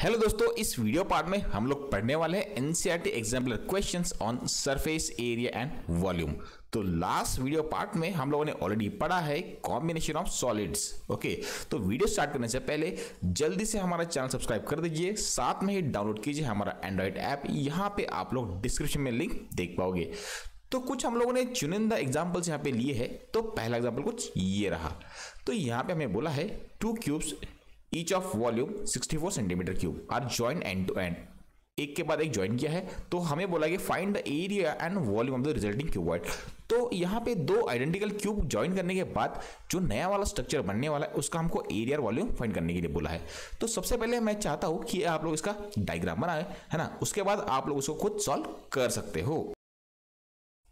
Hello दोस्तों, इस video part में हम लोग पढ़ने वाले हैं NCERT exemplar questions on surface area and volume. तो लास्ट वीडियो पार्ट में हम लोगों ने ऑलरेडी पढ़ा है कॉम्बिनेशन ऑफ सॉलिड्स। ओके, तो वीडियो स्टार्ट करने से पहले जल्दी से हमारा चैनल सब्सक्राइब कर दीजिए, साथ में ही डाउनलोड कीजिए हमारा एंड्रॉइड ऐप। यहाँ पे आप लोग डिस्क्रिप्शन में लिंक देख पाओगे। तो कुछ हम लोगों ने चुनिंदा एग्जाम्पल्स यहाँ पे लिए हैं। तो पहला एग्जाम्पल कुछ ये रहा। तो यहाँ पे हमें बोला है two cubes each of volume 64 centimetre cube are join end to end, एक के बाद एक ज्वाइन किया है। तो हमें बोला कि find the area and volume of the resulting cuboid. तो यहाँ पे दो आइडेंटिकल क्यूब ज्वाइन करने के बाद जो नया वाला स्ट्रक्चर बनने वाला है उसका हमको एरिया और वॉल्यूम फाइंड करने के लिए बोला है। तो सबसे पहले मैं चाहता हूँ कि आप लोग इसका डायग्राम बनाए, है ना। उसके बाद आप लोग उसको खुद सॉल्व कर सकते हो।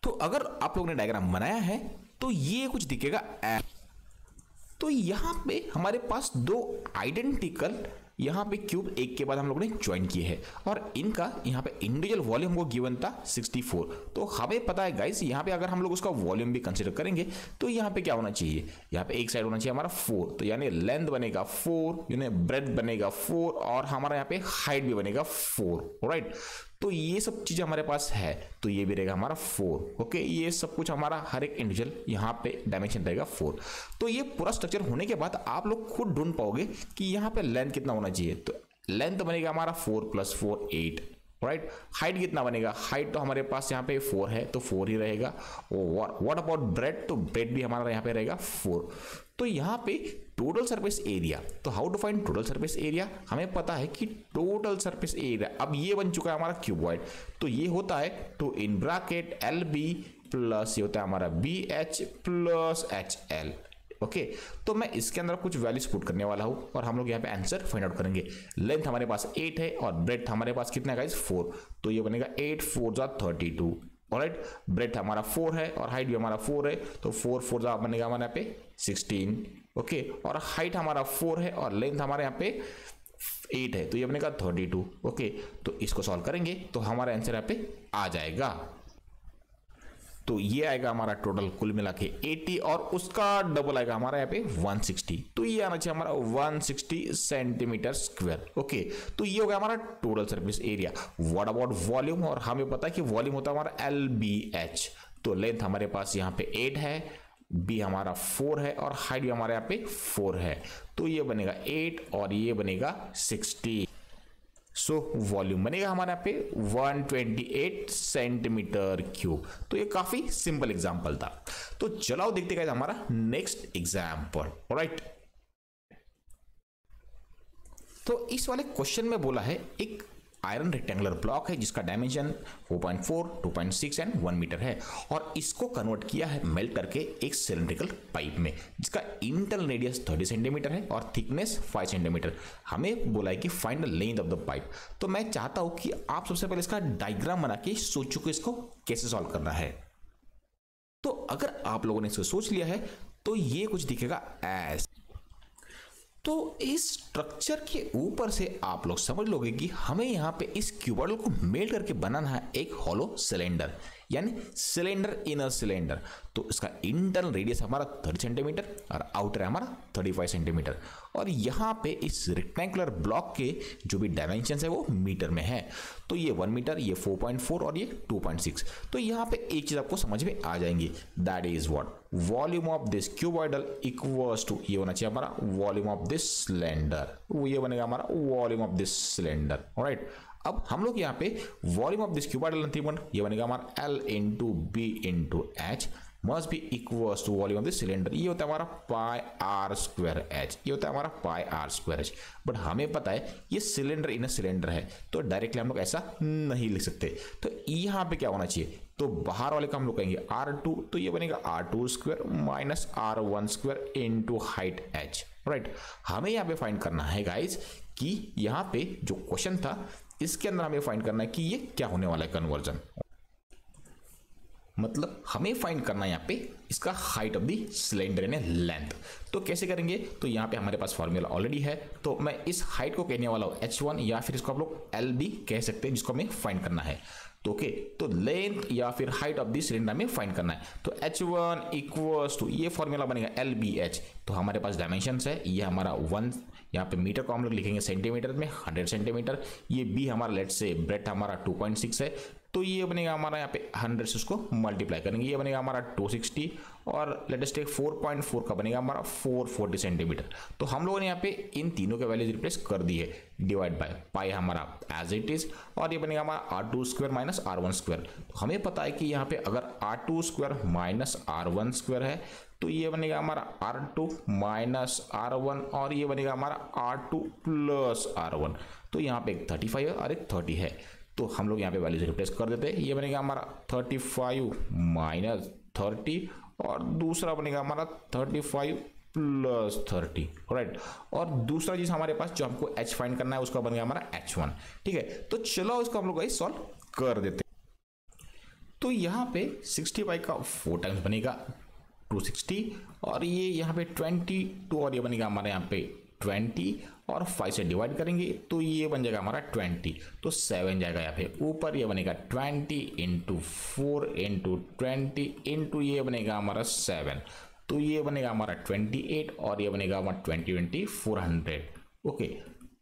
तो अगर आप लोगों ने डायग्राम बनाया है तो ये कुछ दिखेगा। तो यहाँ पे हमारे पास दो आइडेंटिकल यहाँ पे क्यूब एक के बाद हम लोगों ने ज्वाइन किए हैं और इनका यहाँ पे इंडिविजुअल वॉल्यूम को गिवन था 64। तो हमें पता है गाइस, यहाँ पे अगर हम लोग उसका वॉल्यूम भी कंसीडर करेंगे तो यहाँ पे क्या होना चाहिए, यहाँ पे एक साइड होना चाहिए हमारा 4, तो यानी लेंथ बनेगा 4, यानी ब्रेथ बनेगा 4 और हमारा यहाँ पे हाइट भी बनेगा 4। राइट, तो ये सब चीजें हमारे पास है। तो ये भी रहेगा हमारा 4। ओके, ये सब कुछ हमारा हर एक इंडिविजुअल यहाँ पे डायमेंशन रहेगा 4। तो ये पूरा स्ट्रक्चर होने के बाद आप लोग खुद ढूंढ पाओगे कि यहाँ पे लेंथ कितना होना चाहिए। तो लेंथ बनेगा हमारा 4 + 4 8। राइट, हाइट कितना बनेगा, हाइट तो हमारे पास यहाँ पे 4 है तो 4 ही रहेगा। व्हाट अबाउट ब्रेथ, तो ब्रेथ भी हमारा यहाँ पे रहेगा 4। तो यहाँ पे टोटल सरफेस एरिया, तो how to find total surface area, हमें पता है कि टोटल सरफेस एरिया अब ये बन चुका है हमारा क्यूबॉइड। तो ये होता है 2 इन ब्रैकेट LB प्लस ये होता है हमारा BH प्लस HL। ओके, तो मैं इसके अंदर कुछ वैल्यूज पुट करने वाला हूं और हम लोग यहाँ पे आंसर फाइंड आउट करेंगे। लेंथ हमारे पास 8 है और ब्रेथ हमारे पास कितना है गाइस 4, तो ये बनेगा 8 4 जा 32। ऑलराइट, ब्रेथ हमारा 4 है और हाइट भी हमारा 4 है, तो 4 4 जा बनेगा हमारे यहाँ पे 16। ओके, और हाइट हमारा 4 है और लेंथ हमारे यहाँ पे 8 है, तो ये बनेगा 32। ओके, तो इसको सॉल्व करेंगे तो हमारा आंसर यहाँ पे आ जाएगा। तो ये आएगा हमारा टोटल कुल मिला के 80 और उसका डबल आएगा हमारा यहाँ पे 160। तो ये आना चाहिए हमारा 160 सेंटीमीटर स्क्वायर। ओके, तो ये हो गया हमारा total surface area. What about volume, और हमें पता है कि वॉल्यूम होता है हमारा LBH। तो लेंथ हमारे पास यहाँ पे 8 है, B हमारा 4 है और हाइट भी हमारे यहाँ पे 4 है, तो ये बनेगा 8 और ये बनेगा 60। सो वॉल्यूम बनेगा हमारे यहाँ पे 128 सेंटीमीटर क्यूब। तो ये काफी सिंपल एग्जांपल था। तो चलाओ देखते गाइस हमारा नेक्स्ट एग्जांपल। ऑलराइट, तो इस वाले क्वेश्चन में बोला है एक आयरन रेक्टेंगुलर ब्लॉक है जिसका डायमेंशन 4.4, 2.6 एंड 1 मीटर है और इसको कन्वर्ट किया है मेल्ट करके एक सिलेंड्रिकल पाइप में जिसका इंटरनल रेडियस 30 सेंटीमीटर है और थिकनेस 5 सेंटीमीटर। हमें बोला है कि find the length of the pipe. तो मैं चाहता हूं कि आप सबसे पहले इसका डायग्राम बना के सोचो कि इसको कैसे सॉल्व करना है। तो अगर आप लोगों ने इसको सोच लिया है तो ये कुछ दिखेगा ऐसे। तो इस स्ट्रक्चर के ऊपर से आप लोग समझ लोगे कि हमें यहाँ पे इस क्यूबॉइडल को मेल्ट करके बनाना है एक हॉलो सिलेंडर, यानी सिलेंडर इन अ सिलेंडर। तो इसका इंटरनल रेडियस हमारा 30 सेंटीमीटर और आउटर है हमारा 35 सेंटीमीटर और यहाँ पे इस रेक्टेंगुलर ब्लॉक के जो भी डायमेंशन है वो मीटर में है। तो ये 1 मीटर, ये 4.4 और ये 2.6। तो यहाँ पे एक चीज आपको समझ में आ जाएंगी, that is what volume of this cuboidal equals to, ये होना चाहिए हमारा वॉल्यूम ऑफ दिस सिलेंडर, ये बनेगा हमारा volume of this cylinder. Alright, अब हम लोग यहाँ पे वॉल्यूम ऑफ दिस क्यूबॉइडल ये बनेगा हमारा L into B into H must be equals to volume of this cylinder, ये होता है हमारा पाई आर स्क्वायर H, ये होता है हमारा पाई आर स्क्वायर H। बट हमें पता है ये सिलेंडर इन सिलेंडर है तो डायरेक्टली हम लोग ऐसा नहीं लिख सकते। तो यहाँ पे क्या होना चाहिए, तो बाहर वाले का हम लोग कहेंगे R2, तो ये बनेगा R2 square minus R1 square into height H। Right, हमें यहाँ पे फाइंड करना है गाइस कि यहाँ पे जो क्वेश्चन था इसके अंदर हमें फाइंड करना है कि ये क्या होने वाला है कन्वर्जन। मतलब हमें फाइंड करना है यहाँ पे इसका हाइट ऑफ द सिलेंडर यानी लेंथ। तो कैसे करेंगे, तो यहाँ पे हमारे पास फॉर्मूला ऑलरेडी है, तो मैं इस हाइट को कहने वाला हूँ h1 या फिर इसको आप लोग l भी कह सकते हैं, जिसको हमें फाइंड करना है। तो ओके, तो लेंथ या फिर हाइट ऑफ द सिलेंडर में फाइंड करना है। तो h1 इक्वल्स टू, ये फॉर्मूला बनेगा LBH। तो हमारे पास डायमेंशंस है, ये हमारा 1 यहाँ पे मीटर को हम लोग लिखेंगे सेंटीमीटर में, 100 सेंटीमीटर। ये B हमारा लेट्स से ब्रेथ हमारा 2.6 है, तो ये बनेगा हमारा यहाँ पे 100 से उसको मल्टीप्लाई करेंगे, ये बनेगा हमारा 260 और लेट अस टेक 4.4 का बनेगा हमारा 440 सेंटीमीटर। तो हम लोगों ने यहाँ पे इन तीनों के वैल्यूज रिप्लेस कर दी है, डिवाइड बाय पाई हमारा एज इट इज, और ये बनेगा हमारा r2 square minus r1 square. तो हमें पता है कि यहाँ पे अगर r2 square minus r1 square है तो ये बनेगा हमारा r2 माइनस r1 और ये बनेगा हमारा r2 प्लस r1। तो यहाँ पे एक 35 है और एक 30 है, तो हम लोग यहाँ पे वैल्यूज रिप्लेस कर देते हैं। ये बनेगा हमारा 35 माइनस 30 और दूसरा बनेगा हमारा 35 प्लस 30, राइट। और दूसरा चीज हमारे पास जो हमको h फाइंड करना है उसका बनेगा हमारा h1, ठीक है। तो चलो इसको हम लोग सॉल्व कर देते हैं। तो यहाँ पे 65 का 4 टाइम्स बनेगा 260 और ये यहाँ पे 22 और ये बनेगा हमारे यहाँ पे 20 और 5 से डिवाइड करेंगे तो ये बन जाएगा हमारा 20, तो 7 जाएगा यहाँ पे ऊपर, ये बनेगा 20 इंटू 4 इंटू 20 इंटू ये बनेगा हमारा 7, तो ये बनेगा हमारा 28 और ये बनेगा हमारा 20 400। ओके,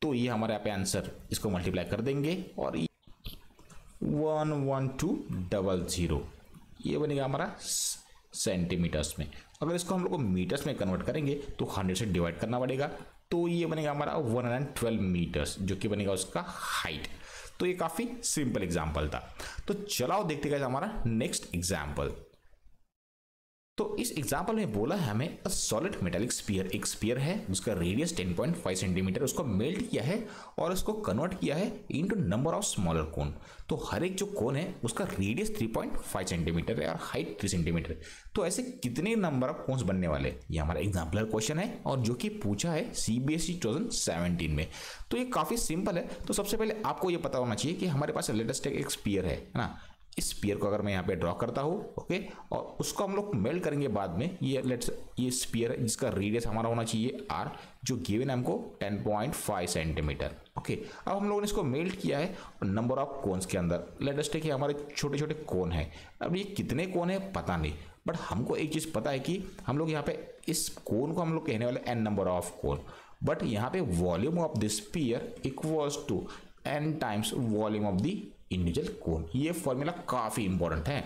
तो ये हमारे यहाँ पे आंसर, इसको मल्टीप्लाई कर देंगे और 11200 ये बनेगा हमारा सेंटीमीटर्स में। अगर इसको हम लोग को मीटर्स में कन्वर्ट करेंगे तो 100 से डिवाइड करना पड़ेगा, तो ये बनेगा हमारा 112 मीटर्स, जो कि बनेगा उसका हाइट। तो ये काफी सिंपल एग्जांपल था। तो चलाओ देखते हैं हमारा नेक्स्ट एग्जांपल। तो इस एग्जांपल में बोला है हमें सॉलिड मेटालिक स्फीयर, एक स्फीयर है जिसका रेडियस 10.5 सेंटीमीटर, उसको मेल्ट किया है और उसको कन्वर्ट किया है इनटू नंबर ऑफ स्मॉलर कोन। तो हर एक जो कोन है उसका रेडियस 3.5 सेंटीमीटर है और हाइट 3 सेंटीमीटर। तो ऐसे कितने नंबर ऑफ कोन्स बनने वाले, ये हमारा एग्जाम्पलर क्वेश्चन है और जो कि पूछा है CBSE 2017 में। तो ये काफी सिंपल है। तो सबसे पहले आपको ये पता होना चाहिए कि हमारे पास लेटेस्ट एक स्फीयर है ना। इस स्फीयर को अगर मैं यहाँ पे ड्रॉ करता हूँ, ओके, और उसको हम लोग मेल्ट करेंगे बाद में। ये स्फीयर है जिसका रेडियस हमारा होना चाहिए r, जो गिवन है हमको 10.5 सेंटीमीटर। ओके, अब हम लोगों ने इसको मेल्ट किया है और नंबर ऑफ कोन्स के अंदर लेट अस टेक हमारे छोटे छोटे कोन है। अब ये कितने कोन है पता नहीं, बट हमको एक चीज पता है कि हम लोग यहाँ पे इस कोन को हम लोग कहने वाले n number of cone, but यहाँ पे volume of the sphere equals to n times volume of the individual cone. ये फॉर्मूला काफी इंपॉर्टेंट है,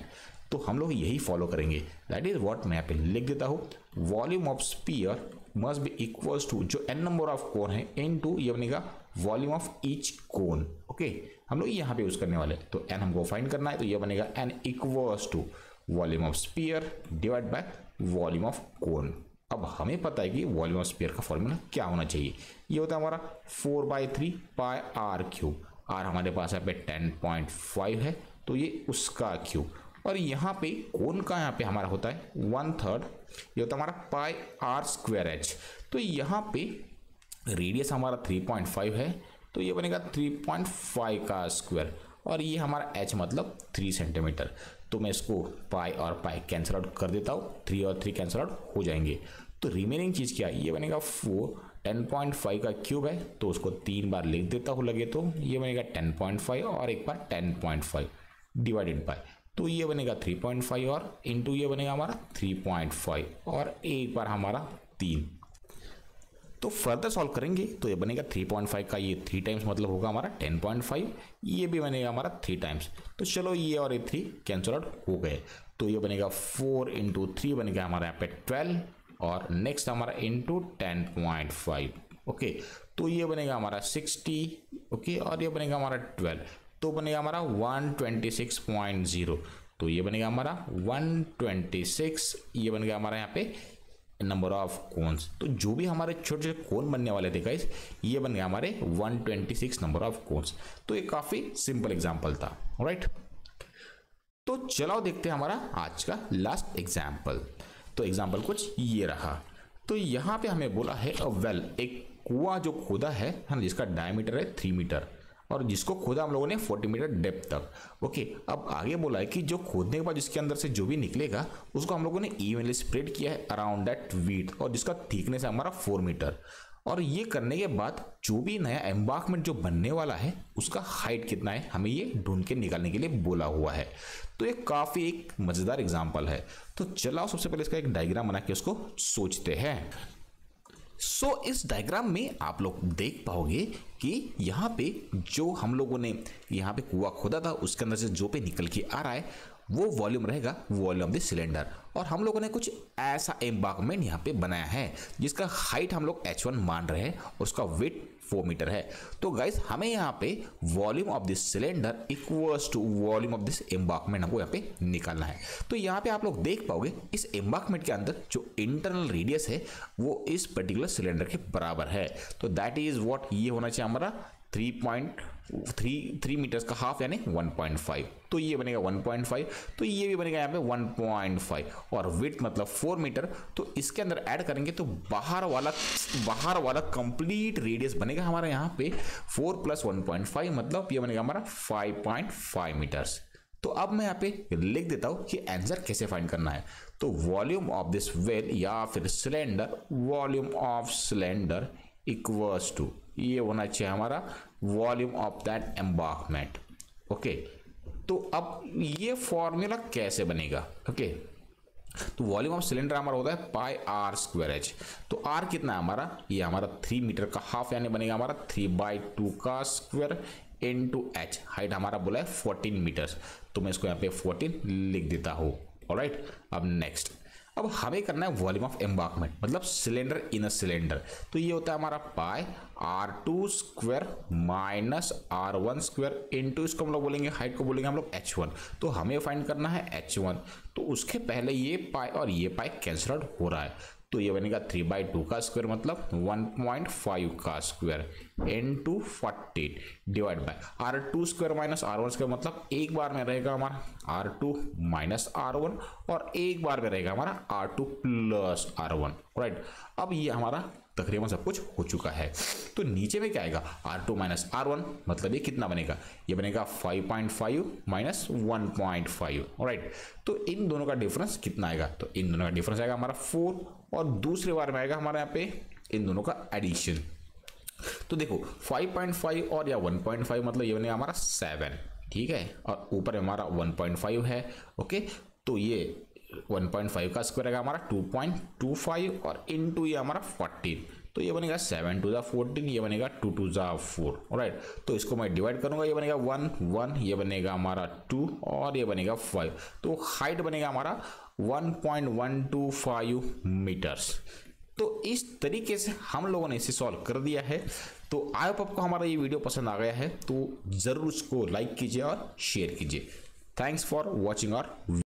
तो हम लोग यही फॉलो करेंगे। दैट इज व्हाट मैं यहाँ पे लिख देता हूँ, volume of sphere must be equals to जो n नंबर ऑफ कोन है इनटू ये बनेगा volume of each cone. Okay, हम लोग यहाँ पे यूज करने वाले, तो n हमको फाइंड करना है, तो ये बनेगा n equals to volume of sphere divide by volume of cone. अब हमें पता है कि वॉल्यूम ऑफ स्फीयर का फॉर्मूला क्या होना चाहिए, ये होता है हमारा 4/3 पाई r क्यूब। r हमारे पास यहाँ पे 10.5 है, तो ये उसका क्यूब, और यहाँ पे कोन का यहाँ पे हमारा होता है 1/3, ये होता है हमारा पाई r स्क्वायर h। तो यहाँ पे रेडियस हमारा 3.5 है, तो ये बनेगा 3.5 का स्क्वायर, और ये हमारा h मतलब 3 सेंटीमीटर। तो मैं इसको पाई और पाई कैंसिल आउट कर देता हूँ, 3 और 3 कैंसिल आउट हो जाएंगे। तो रिमेनिंग चीज़ क्या है, ये बनेगा 10.5 का क्यूब है, तो उसको 3 बार लिख देता हूँ लगे, तो ये बनेगा 10.5 और एक बार 10.5 डिवाइडेड बाय, तो ये बनेगा 3.5 और इंटू ये बनेगा हमारा 3.5 और एक बार हमारा 3। तो फर्दर सॉल्व करेंगे तो ये बनेगा 3.5 का ये 3 टाइम्स मतलब होगा हमारा 10.5, ये भी बनेगा हमारा 3 टाइम्स। तो चलो ये और ये 3 कैंसिल आउट हो गए, तो ये बनेगा 4 इंटू 3 बनेगा हमारा यहाँ पे 12 और नेक्स्ट हमारा इंटू 10.5। ओके, तो ये बनेगा हमारा 60, ओके, और ये बनेगा हमारा 12, तो बनेगा हमारा 126.0, तो ये बनेगा हमारा 126, ये बन गया हमारा यहाँ पे नंबर ऑफ कोन्स। तो जो भी हमारे छोटे छोटे कोन बनने वाले थे गाइस, ये बन गया हमारे 126 नंबर ऑफ कोन्स। तो ये काफी सिंपल एग्जांपल था, राइट। तो चलो देखते हैं हमारा आज का लास्ट एग्जांपल। तो एग्जांपल कुछ ये रहा। तो यहाँ पे हमें बोला है वेल, एक कुआं जो खोदा है ना, जिसका डायमीटर है 3 मीटर। और जिसको खोदा हम लोगों ने 40 मीटर डेप्थ तक। ओके, अब आगे बोला है कि जो खोदने के बाद जिसके अंदर से जो भी निकलेगा उसको हम लोगों ने इवनली स्प्रेड किया है अराउंड दैट विड्थ, और जिसका थिकनेस है हमारा 4 मीटर। और ये करने के बाद जो भी नया एम्बार्कमेंट जो बनने वाला है उसका हाइट कितना है हमें ये ढूंढ के निकालने के लिए बोला हुआ है। तो ये काफी एक मजेदार एग्जांपल है। तो चलाओ सबसे पहले इसका एक डायग्राम बना के उसको सोचते हैं। इस डायग्राम में आप लोग देख पाओगे कि यहाँ पे जो हम लोगों ने यहाँ पे कुआं खोदा था उसके अंदर से जो पे निकल के आ रहा है वो वॉल्यूम रहेगा, वॉल्यूम ऑफ द सिलेंडर। और हम लोगों ने कुछ ऐसा एम्बार्कमेंट यहाँ पे बनाया है जिसका हाइट हम लोग h1 मान रहे हैं और उसका वेट 4 मीटर है। तो गाइस हमें यहाँ पे volume of this cylinder equals to volume of this embankment हमको यहाँ पे निकालना है। तो यहाँ पे आप लोग देख पाओगे इस एम्बार्कमेंट के अंदर जो इंटरनल रेडियस है वो इस पर्टिकुलर सिलेंडर के बराबर है। तो दैट इज व्हाट, ये होना चाहिए हमारा 3.3 मीटर्स का हाफ यानी 1.5। तो ये बनेगा 1.5, तो ये भी बनेगा यहाँ पे 1.5 और विड्थ मतलब 4 मीटर। तो इसके अंदर ऐड करेंगे तो बाहर वाला कंप्लीट रेडियस बनेगा हमारा यहाँ पे 4 + 1.5 मतलब ये बनेगा हमारा 5.5 मीटर्स। तो अब मैं यहाँ पे लिख देता हूँ कि आंसर कैसे फाइंड करना है। तो वॉल्यूम ऑफ दिस वेल या फिर cylinder, volume of cylinder equals to, ये होना चाहिए हमारा volume of that embankment. Okay, तो अब ये फॉर्मूला कैसे बनेगा? ओके, तो वॉल्यूम ऑफ सिलेंडर हमारा होता है πr²h। तो r कितना है हमारा, ये हमारा 3 मीटर का हाफ यानी बनेगा हमारा 3/2 का स्क्वायर इनटू h। हाइट हमारा बोला है 14 मीटर्स, तो मैं इसको यहाँ पे 14 लिख देता हूँ। ऑलराइट, अब नेक्स्ट, अब हमें करना है वॉल्यूम ऑफ एम्बार्कमेंट मतलब सिलेंडर इन अ सिलेंडर। तो ये होता है हमारा πr² माइनस r1² इनटू इसको हम लोग बोलेंगे हाइट को बोलेंगे हम लोग h1। तो हमें फाइंड करना है h1। तो उसके पहले ये पाई और ये पाई कैंसिल आउट हो रहा है, तो ये बनेगा 3/2 का स्क्वायर मतलब 1.5 का square into 14 divide by r2² minus r1² मतलब एक बार में रहेगा हमारा r2 माइनस r1 और एक बार में रहेगा हमारा r2 प्लस r1। राइट, अब ये हमारा तकरीबन सब कुछ हो चुका है। तो नीचे में क्या आएगा, r2 माइनस r1 मतलब ये कितना बनेगा, ये बनेगा 5.5 माइनस 1.5। राइट, तो इन दोनों का डिफरेंस कितना आएगा, तो इन दोनों का डिफरेंस आएगा हमारा 4 और दूसरे बार में आएगा हमारे यहाँ पे इन दोनों का एडिशन। तो देखो 5.5 और या 1.5 मतलब ये बनेगा हमारा 7, ठीक है, और ऊपर हमारा 1.5 है। ओके, तो ये 1.5 का स्क्वायर आएगा हमारा 2.25 और इनटू ये हमारा 14, तो ये बनेगा 7 to the 14, ये बनेगा 2 to the 4। राइट, तो इसको मैं डिवाइड करूंगा, ये बनेगा 1, ये बनेगा हमारा 2 और ये बनेगा 5। तो हाइट बनेगा हमारा 1.125 मीटर्स। तो इस तरीके से हम लोगों ने इसे सॉल्व कर दिया है। तो आई होप आपको हमारा ये वीडियो पसंद आ गया है, तो जरूर उसको लाइक कीजिए और शेयर कीजिए। Thanks for watching our